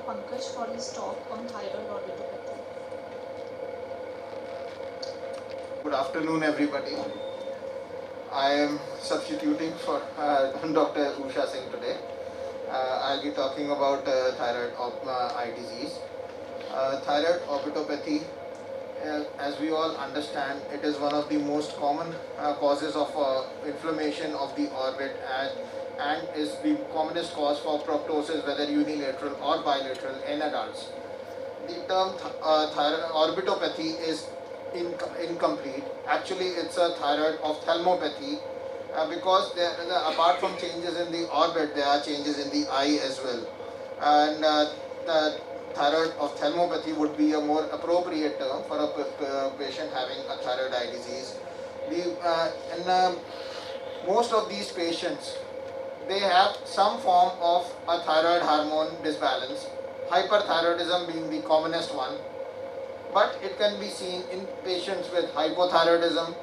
Pankaj for his talk on thyroid orbitopathy. Good afternoon, everybody. I am substituting for Dr. Usha Singh today. I'll be talking about eye disease. Thyroid orbitopathy, as we all understand, it is one of the most common causes of inflammation of the orbit and is the commonest cause for proptosis, whether unilateral or bilateral in adults. The term thyroid orbitopathy is incomplete. Actually, it's a thyroid ophthalmopathy because apart from changes in the orbit, there are changes in the eye as well. And the thyroid ophthalmopathy would be a more appropriate term for a patient having a thyroid eye disease. In most of these patients, they have some form of a thyroid hormone disbalance, hyperthyroidism being the commonest one, but it can be seen in patients with hypothyroidism,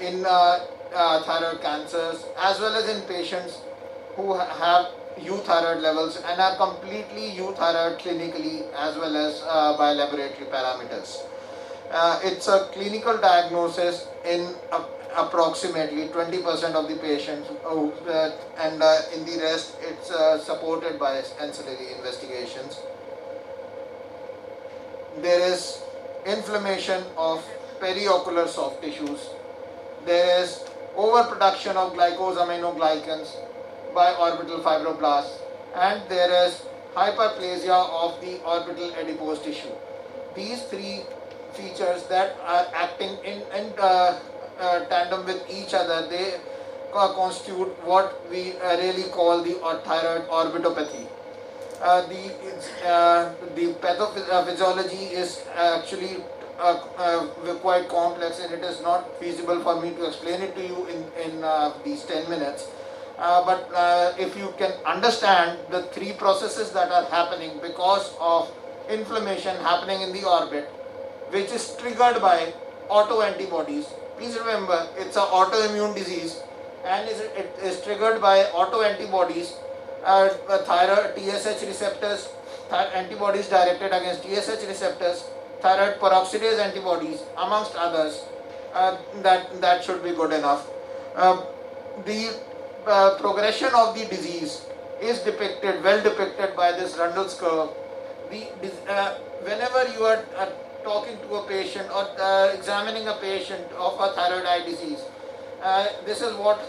in thyroid cancers, as well as in patients who have euthyroid levels and are completely euthyroid clinically as well as by laboratory parameters. It's a clinical diagnosis in approximately 20% of the patients, and in the rest, it's supported by ancillary investigations. There is inflammation of periocular soft tissues. There is overproduction of glycosaminoglycans by orbital fibroblasts, and there is hyperplasia of the orbital adipose tissue. These three features that are acting in tandem with each other, they constitute what we really call the thyroid orbitopathy. The pathophysiology is actually quite complex, and it is not feasible for me to explain it to you in these 10 minutes. But if you can understand the three processes that are happening because of inflammation happening in the orbit, which is triggered by autoantibodies. Please remember, it's an autoimmune disease, and it is triggered by autoantibodies, thyroid TSH receptors, antibodies directed against TSH receptors, thyroid peroxidase antibodies, amongst others. That should be good enough. The progression of the disease is well depicted by this Rundle's curve. Whenever you are talking to a patient or examining a patient of a thyroid eye disease, this is what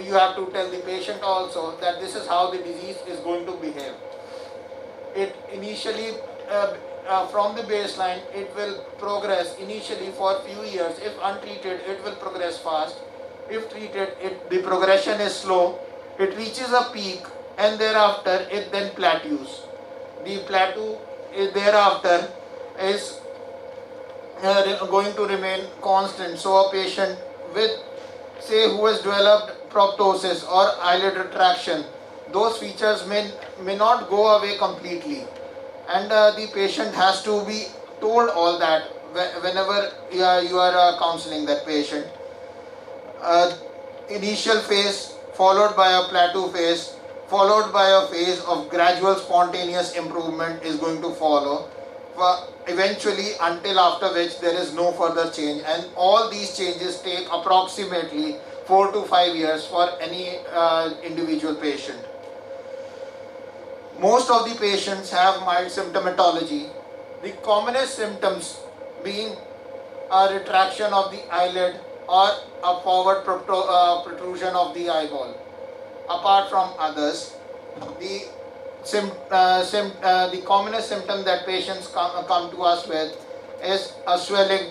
you have to tell the patient also, that this is how the disease is going to behave. It initially, from the baseline, it will progress initially for a few years. If untreated, it will progress fast. If treated, the progression is slow. It reaches a peak, and thereafter it then plateaus. The plateau thereafter is going to remain constant. So a patient with, say, who has developed proptosis or eyelid retraction, those features may not go away completely, and the patient has to be told all that whenever you are counseling that patient. Initial phase followed by a plateau phase, followed by a phase of gradual spontaneous improvement is going to follow, eventually until after which there is no further change, and all these changes take approximately 4 to 5 years for any individual patient. Most of the patients have mild symptomatology, the commonest symptoms being a retraction of the eyelid or a forward protrusion of the eyeball. Apart from others, the the commonest symptom that patients come to us with is a swelling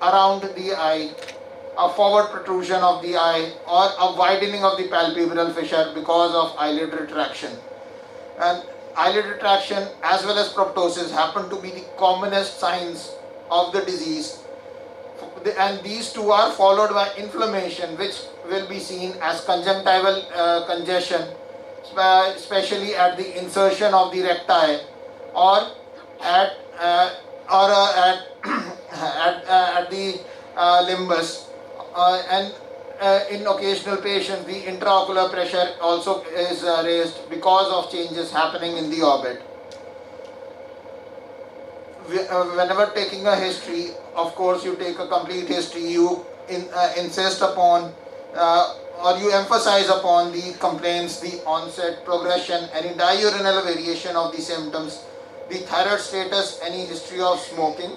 around the eye, a forward protrusion of the eye, or a widening of the palpebral fissure because of eyelid retraction. And eyelid retraction as well as proptosis happen to be the commonest signs of the disease, and these two are followed by inflammation, which will be seen as conjunctival congestion, especially at the insertion of the recti or at at the limbus, and in occasional patients the intraocular pressure also is raised because of changes happening in the orbit. whenever taking a history, of course you take a complete history, you insist upon or you emphasize upon the complaints, the onset, progression, any diurnal variation of the symptoms, the thyroid status, any history of smoking,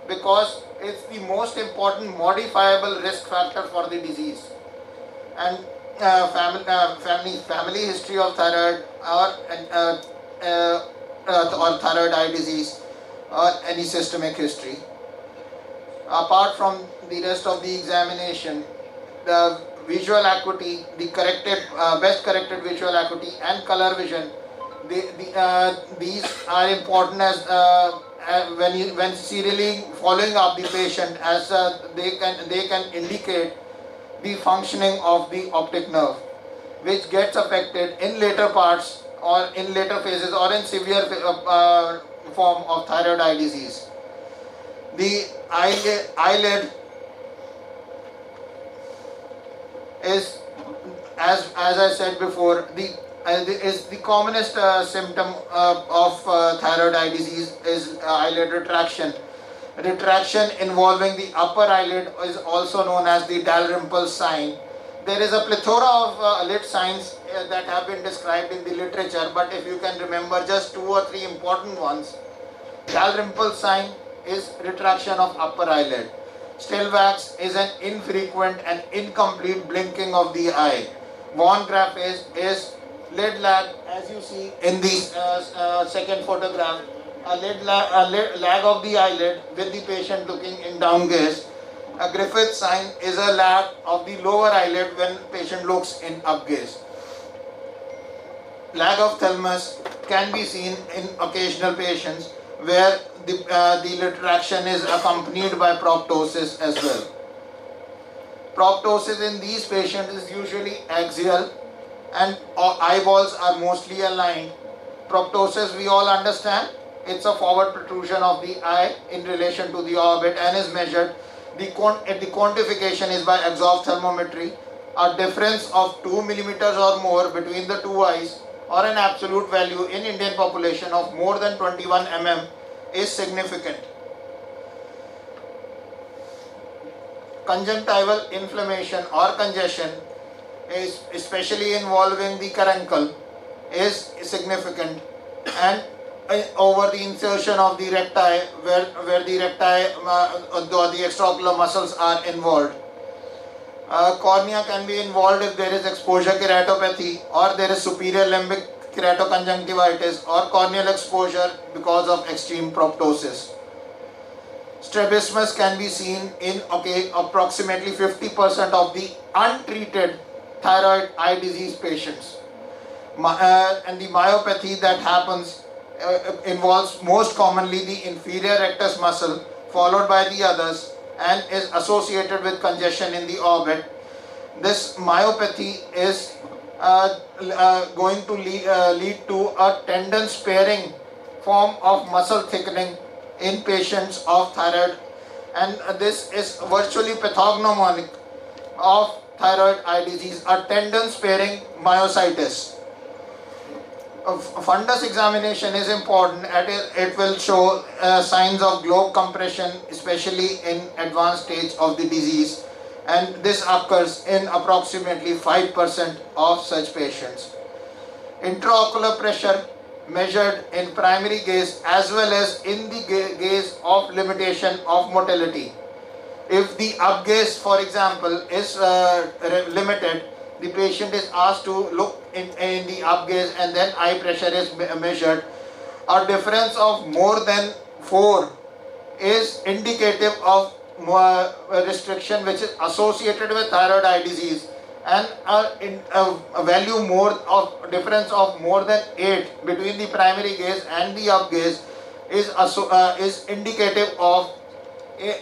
because it's the most important modifiable risk factor for the disease. And family history of thyroid or thyroid eye disease or any systemic history. Apart from the rest of the examination, the visual acuity, the best corrected visual acuity and color vision, these are important as when serially following up the patient, as they can indicate the functioning of the optic nerve, which gets affected in later parts or in later phases or in severe form of thyroid eye disease. The eyelid is, as I said before, is the commonest symptom of thyroid eye disease is eyelid retraction. Retraction involving the upper eyelid is also known as the Dalrymple sign. There is a plethora of lid signs that have been described in the literature, but if you can remember just 2 or 3 important ones. Dalrymple sign is retraction of upper eyelid. Stellwax is an infrequent and incomplete blinking of the eye. Von Graff is lid lag, as you see in the second photograph. A lag of the eyelid with the patient looking in down gaze. A Griffith sign is a lag of the lower eyelid when patient looks in up gaze. Lag of thalamus can be seen in occasional patients where the retraction is accompanied by proptosis as well. Proptosis in these patients is usually axial and eyeballs are mostly aligned. Proptosis, we all understand, it's a forward protrusion of the eye in relation to the orbit and is measured. The quantification is by exophthalmometry. A difference of 2 millimeters or more between the two eyes, or an absolute value in Indian population of more than 21 mm, is significant. Conjunctival inflammation or congestion is especially involving the caruncle is significant, and over the insertion of the recti where the recti or the extraocular muscles are involved. Cornea can be involved if there is exposure keratopathy or there is superior limbic keratoconjunctivitis or corneal exposure because of extreme proptosis. Strabismus can be seen in approximately 50% of the untreated thyroid eye disease patients. And the myopathy that happens involves most commonly the inferior rectus muscle followed by the others and is associated with congestion in the orbit. This myopathy is going to lead to a tendon sparing form of muscle thickening in patients of thyroid, and this is virtually pathognomonic of thyroid eye disease, a tendon sparing myositis. Fundus examination is important. It will show signs of globe compression, especially in advanced stage of the disease, and this occurs in approximately 5% of such patients. Intraocular pressure measured in primary gaze as well as in the gaze of limitation of motility. If the up gaze, for example, is limited, the patient is asked to look in the up gaze and then eye pressure is measured. A difference of more than 4 is indicative of restriction which is associated with thyroid eye disease, and a value more of difference of more than 8 between the primary gaze and the up gaze is indicative of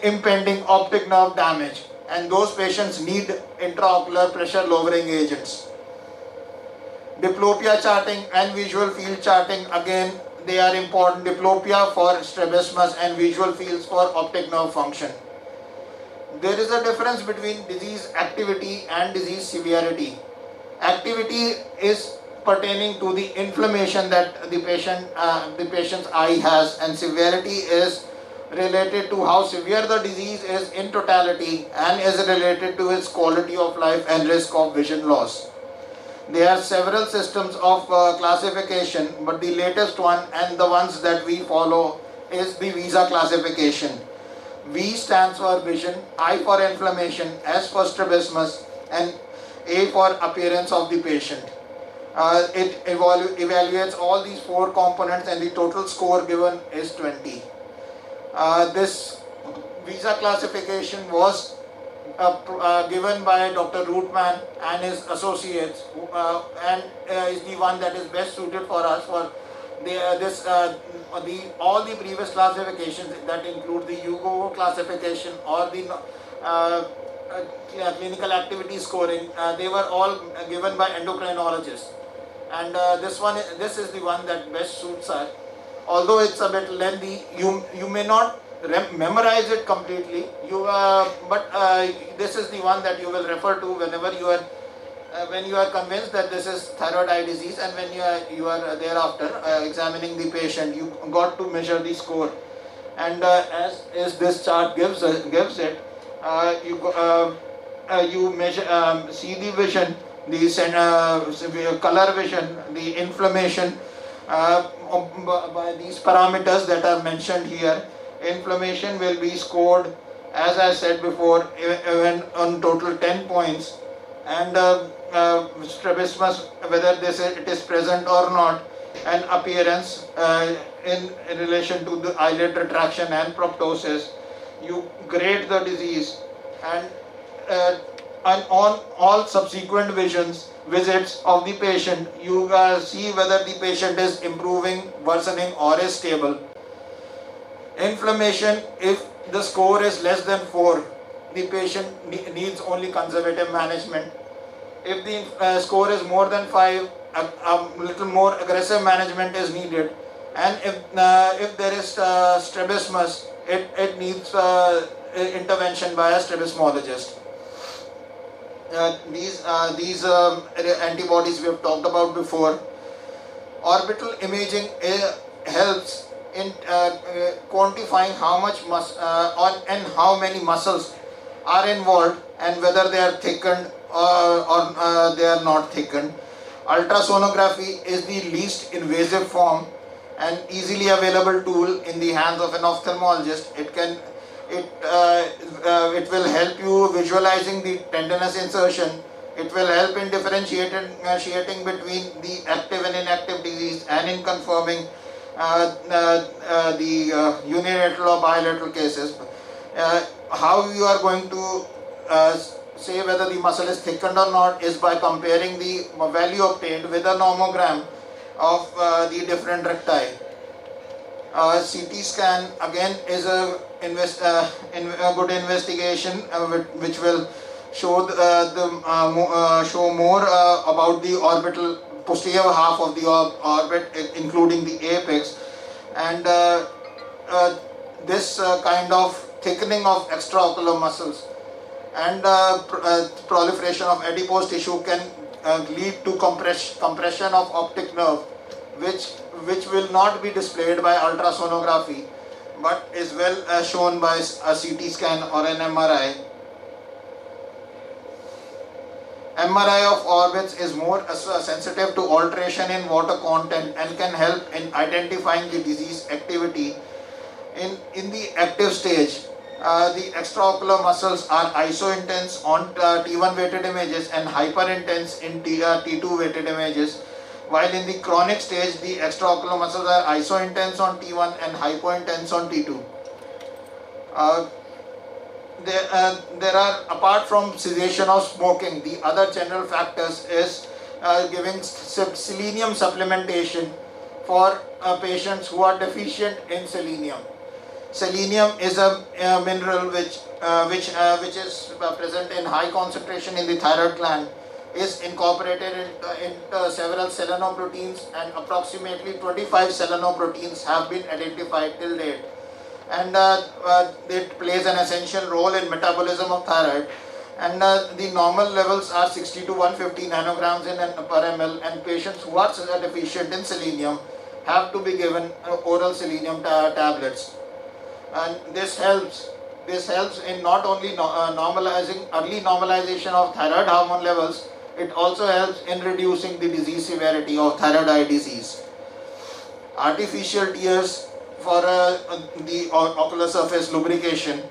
impending optic nerve damage, and those patients need intraocular pressure lowering agents. Diplopia charting and visual field charting, again they are important. Diplopia for strabismus and visual fields for optic nerve function. There is a difference between disease activity and disease severity. Activity is pertaining to the inflammation that the patient's eye has, and severity is related to how severe the disease is in totality and is related to its quality of life and risk of vision loss. There are several systems of classification, but the latest one and the ones that we follow is the VISA classification. V stands for vision, I for inflammation, S for strabismus, and A for appearance of the patient. It evaluates all these four components, and the total score given is 20. This visa classification was given by Dr. Rootman and his associates, and is the one that is best suited for us for all the previous classifications that include the Hugo classification or the clinical activity scoring. They were all given by endocrinologists, and this is the one that best suits us. Although it's a bit lengthy, you may not memorize it completely. But this is the one that you will refer to whenever you are when you are convinced that this is thyroid eye disease, and when you are thereafter examining the patient, you got to measure the score. And as this chart gives it, you measure see the vision, the color vision, the inflammation. By these parameters that are mentioned here, inflammation will be scored, as I said before, even on total 10 points, and strabismus, whether it is present or not, and appearance in relation to the eyelid retraction and proptosis. You grade the disease, and on all subsequent visits of the patient, you see whether the patient is improving, worsening, or is stable. Inflammation, if the score is less than 4, the patient needs only conservative management. If the score is more than 5, a little more aggressive management is needed. And if there is strabismus, it needs intervention by a strabismologist. These antibodies we have talked about before. Orbital imaging helps in quantifying how much and how many muscles are involved, and whether they are thickened or they are not thickened. Ultrasonography is the least invasive form and easily available tool in the hands of an ophthalmologist. It will help you visualizing the tendinous insertion. It will help in differentiating between the active and inactive disease, and in confirming the unilateral or bilateral cases. How you are going to say whether the muscle is thickened or not is by comparing the value obtained with a normogram of the different recti. CT scan again is a good investigation which will show show more about the orbital posterior half of the orbit, including the apex, and this kind of thickening of extraocular muscles and proliferation of adipose tissue can lead to compression of optic nerve, which will not be displayed by ultrasonography, but is well shown by a CT scan or an MRI. MRI of orbits is more sensitive to alteration in water content and can help in identifying the disease activity. In the active stage, the extraocular muscles are iso-intense on T1 weighted images and hyper-intense in T2 weighted images, while in the chronic stage, the extraocular muscles are iso-intense on T1 and hypo-intense on T2. There are, apart from cessation of smoking, the other general factors is giving selenium supplementation for patients who are deficient in selenium. Selenium is a mineral which is present in high concentration in the thyroid gland, is incorporated into several selenoproteins, and approximately 25 selenoproteins have been identified till date. And it plays an essential role in metabolism of thyroid. and the normal levels are 60 to 150 nanograms in per ml, and patients who are deficient in selenium have to be given oral selenium tablets. And this helps in not only normalizing early normalization of thyroid hormone levels, it also helps in reducing the disease severity of thyroid eye disease. Artificial tears for the ocular surface lubrication.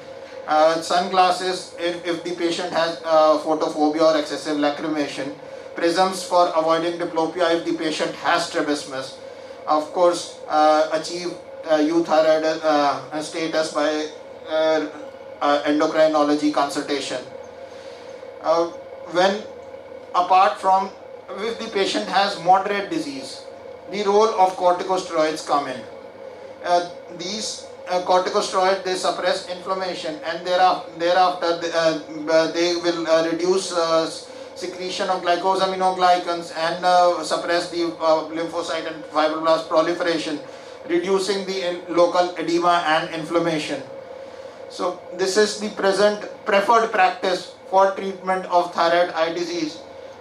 Sunglasses if the patient has photophobia or excessive lacrimation. Prisms for avoiding diplopia if the patient has strabismus. Of course, achieve euthyroid status by endocrinology consultation. When apart from if the patient has moderate disease, the role of corticosteroids come in. These corticosteroids, they suppress inflammation, and thereafter they will reduce secretion of glycosaminoglycans and suppress the lymphocyte and fibroblast proliferation, reducing the local edema and inflammation. So this is the present preferred practice for treatment of thyroid eye disease.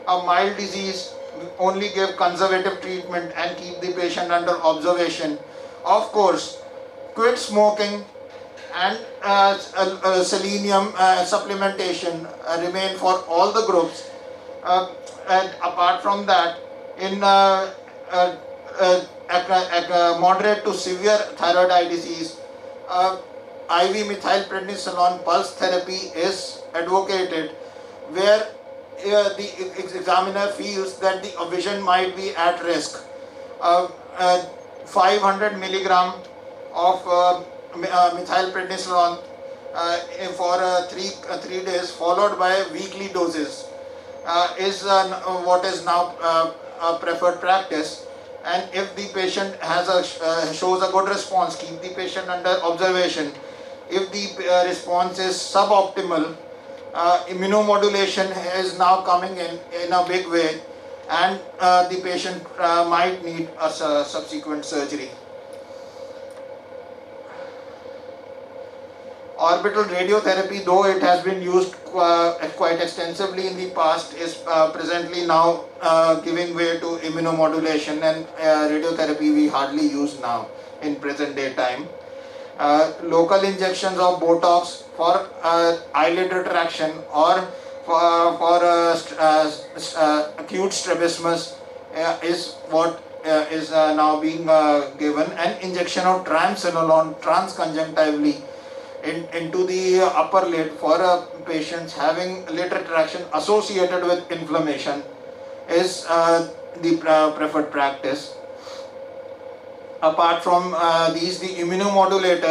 A mild disease, only give conservative treatment and keep the patient under observation. Of course, quit smoking and selenium supplementation remain for all the groups. And apart from that, in moderate to severe thyroid eye disease, IV methylprednisolone pulse therapy is advocated, where the examiner feels that the vision might be at risk. 500 milligram of methylprednisolone for 3 days, followed by weekly doses, is what is now a preferred practice. And if the patient has shows a good response, keep the patient under observation. If the response is suboptimal, immunomodulation is now coming in a big way, and the patient might need a subsequent surgery. Orbital radiotherapy, though it has been used quite extensively in the past, is presently now giving way to immunomodulation, and radiotherapy we hardly use now in present day time. Local injections of Botox for eyelid retraction or for acute strabismus is what is now being given. An injection of triamcinolone transconjunctively into the upper lid for patients having lid retraction associated with inflammation is the preferred practice. Apart from these, the immunomodulator